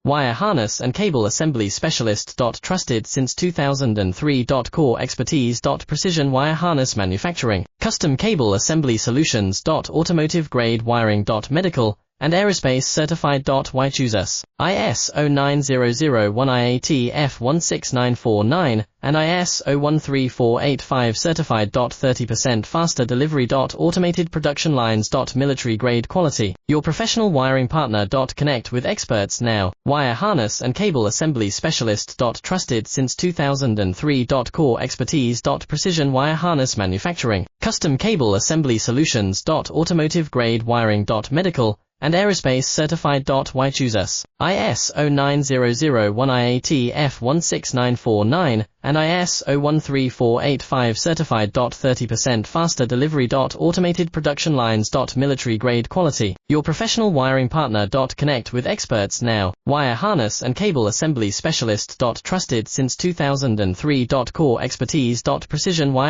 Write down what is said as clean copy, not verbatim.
Wire harness and cable assembly specialist. Trusted since 2003. Core expertise. Precision wire harness manufacturing, custom cable assembly solutions. Automotive grade wiring. Medical and aerospace certified. Why choose us? ISO 9001 IAT F16949 and ISO 13485 certified. 30% faster delivery. Automated production lines. Military grade quality. Your professional wiring partner. Connect with experts now. Wire harness and cable assembly specialist. Trusted since 2003. Core expertise. Precision wire harness manufacturing, custom cable assembly solutions. Automotive grade wiring. Medical and aerospace certified. Why choose us? ISO 9001 IAT F16949 and ISO 13485 certified. 30% faster delivery. Automated production lines. Military grade quality. Your professional wiring partner. Connect with experts now. Wire harness and cable assembly specialist. Trusted since 2003. Core expertise. Precision wire